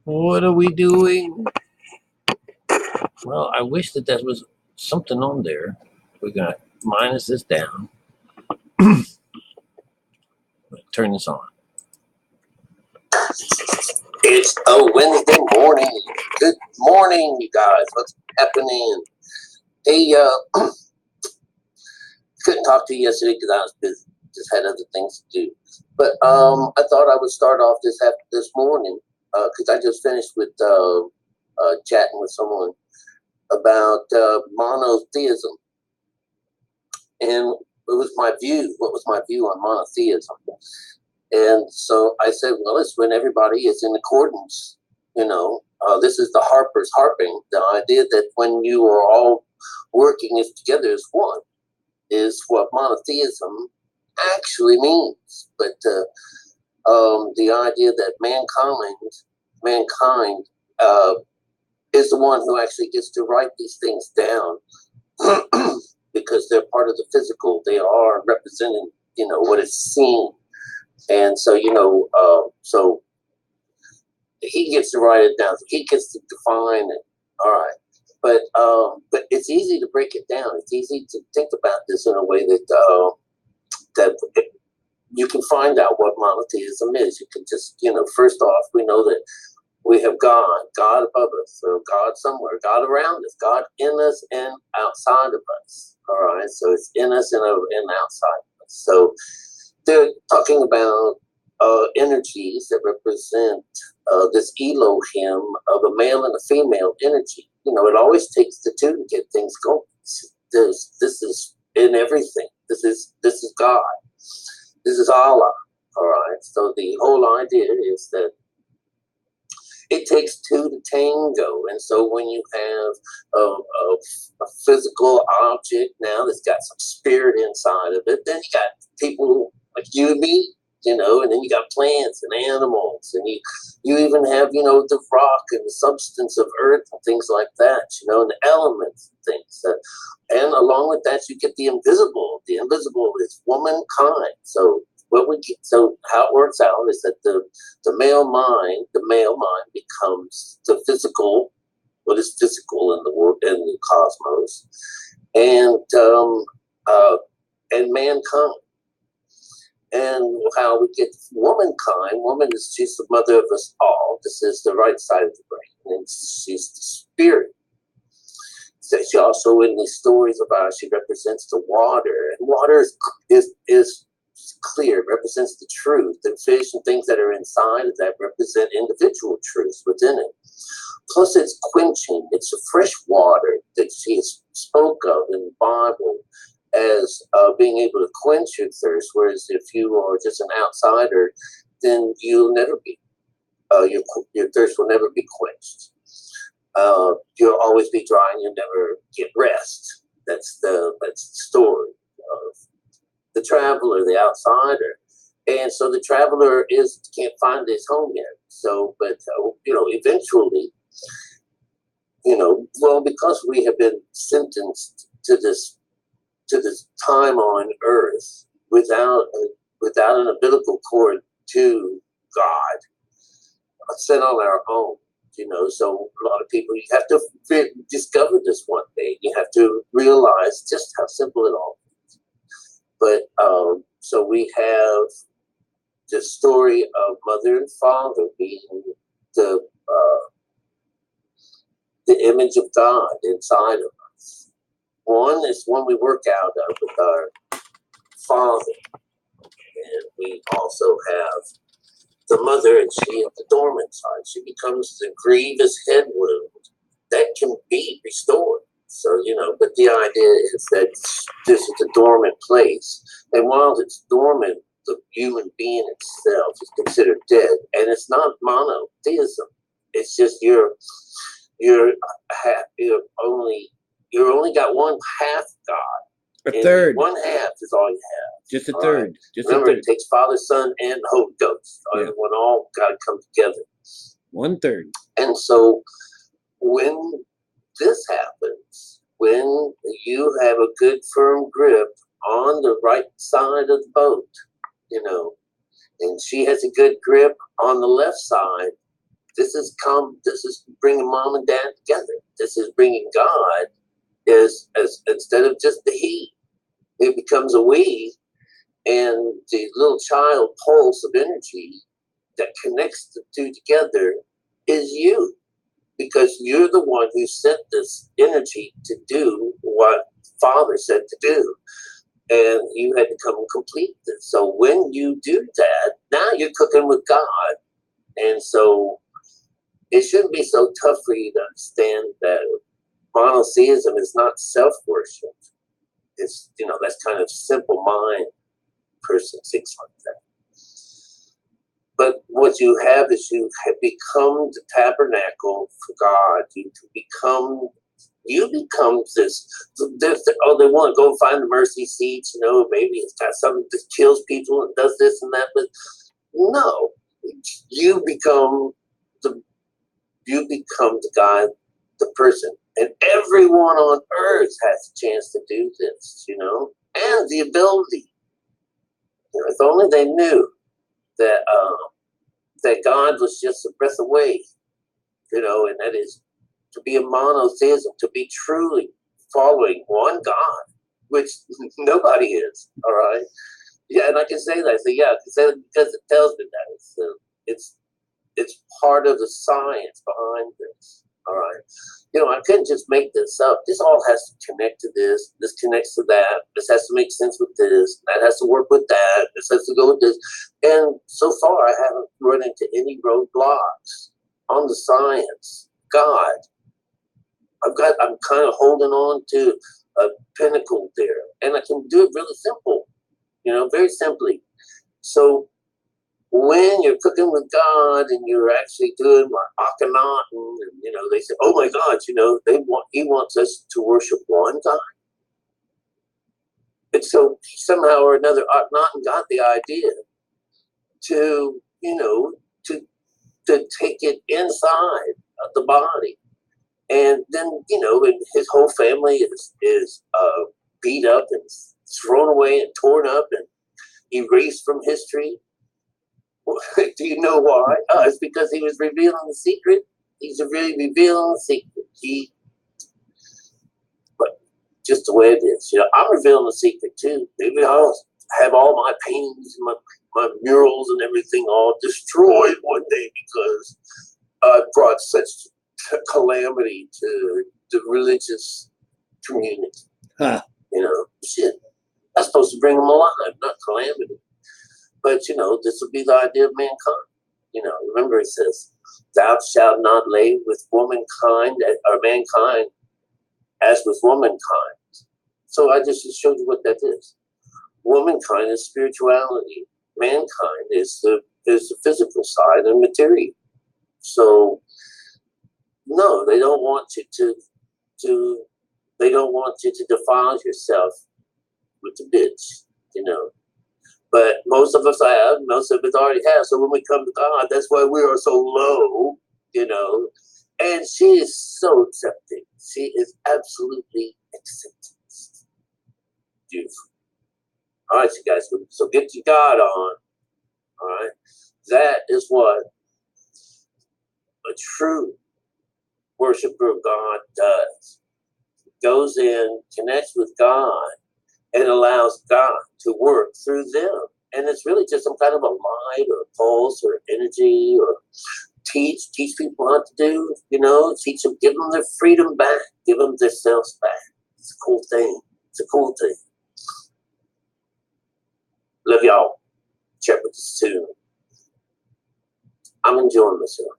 What are we doing? Well, I wish that was something on there. We're going to minus this down. Turn this on. It's a Wednesday morning. Good morning, you guys. What's happening? Hey, couldn't talk to you yesterday because I was busy. Just had other things to do. But I thought I would start off this morning because I just finished with chatting with someone about monotheism, and it was my view. What was my view on monotheism? And so I said, well, it's when everybody is in accordance. This is the Harper's harping. The idea that when you are all working together as one is what monotheism actually means. But the idea that mankind is the one who actually gets to write these things down because they're part of the physical. They are representing, what is seen. And so, so he gets to write it down. He gets to define it. All right. But it's easy to break it down. It's easy to think about this in a way that you can find out what monotheism is. You can just, first off, we know that we have God above us, so God somewhere, God around us, God in us and outside of us. All right. So it's in us and outside of us. So they're talking about energies that represent this Elohim of a male and a female energy. It always takes the two to get things going. This is in everything. This is God. This is Allah. All right. So the whole idea is that it takes two to tango. And so when you have a physical object now that's got some spirit inside of it, then you got people like you and me, and then you got plants and animals, and you even have, the rock and the substance of earth and things like that, and the elements and things. And along with that, you get the invisible. The invisible is womankind. So how it works out is that the male mind becomes the physical, what is physical in the world, in the cosmos, and mankind. And how we get womankind. Woman is she's the mother of us all. This is the right side of the brain, and she's the spirit. So she also, in these stories about, she represents the water, and water is clear, represents the truth. The fish and things that are inside of that represent individual truths within it. Plus, it's quenching. It's a fresh water that she spoke of in the Bible as being able to quench your thirst. Whereas if you are just an outsider, then you'll never be. Your thirst will never be quenched. You'll always be dry, and you'll never get rest. That's the story of the traveler, the outsider. And so the traveler can't find his home yet. So, but eventually, because we have been sentenced to this time on earth without an umbilical cord to God, set on our own. So a lot of people, you have to discover this one day. You have to realize just how simple it all is. But so we have the story of mother and father being the image of God inside of us. One is one we work out of with our father, and we also have the mother, and she at the dormant side. She becomes the grievous head wound that can be restored. So, but the idea is that this is a dormant place. And while it's dormant, the human being itself is considered dead. And it's not monotheism. It's just you're only got one half God. A third. One half is all you have. Just a third. Right? Remember, it takes Father, Son, and Holy Ghost. Yeah. Everyone all got to come together. 1/3. And so when this happens, when you have a good firm grip on the right side of the boat, and she has a good grip on the left side. This is bringing mom and dad together. This is bringing God as instead of just the he, it becomes a we, and the little child pulse of energy that connects the two together is you, because you're the one who sent this energy to do what Father said to do, and you had to come and complete this. So when you do that, now you're cooking with God, and so it shouldn't be so tough for you to understand that monotheism is not self-worship. It's, that's kind of simple mind person thinks like that. But what you have is you have become the tabernacle for God. You become this, they want to go find the mercy seats, maybe it's got something that kills people and does this and that, but no, you become the guy, the person, and everyone on earth has a chance to do this, and the ability. If only they knew that that God was just a breath away, and that is to be a monotheism, to be truly following one God, which nobody is. All right, yeah, and I can say that. I say, yeah, I can say that because it tells me that it's part of the science behind this. All right, I couldn't just make this up. This all has to connect to this. This connects to that. This has to make sense with this. That has to work with that. This has to go with this. And so far, I haven't run into any roadblocks on the science. God, I'm kind of holding on to a pinnacle there, and I can do it really simple. Very simply. So when you're cooking with God and you're actually doing like Akhenaten, and they say, "Oh my God, he wants us to worship one God." And so somehow or another, Akhenaten got the idea to to take it inside of the body, and then and his whole family is beat up and thrown away and torn up and erased from history. Do you know why? It's because he was revealing the secret. He's really revealing the secret. But just the way it is. I'm revealing the secret too. Maybe I'll have all my paintings and my murals and everything all destroyed one day because I brought such calamity to the religious community. Huh. Shit. I'm supposed to bring them alive, not calamity. But, this will be the idea of mankind. Remember it says, "Thou shalt not lay with womankind or mankind as with womankind." So I just showed you what that is. Womankind is spirituality. Mankind is the physical side and material. So no, they don't want you to defile yourself with the bitch, But most of us already have. So when we come to God, that's why we are so low, And she is so accepting. She is absolutely accepting. Beautiful. All right, you guys. So get your God on. All right. That is what a true worshiper of God does. Goes in, connects with God, and allows God to work through them. And it's really just some kind of a light or a pulse or energy, or teach people how to do, teach them, give them their freedom back, give them their selves back. It's a cool thing. It's a cool thing. Love y'all. Check with this tune. I'm enjoying myself.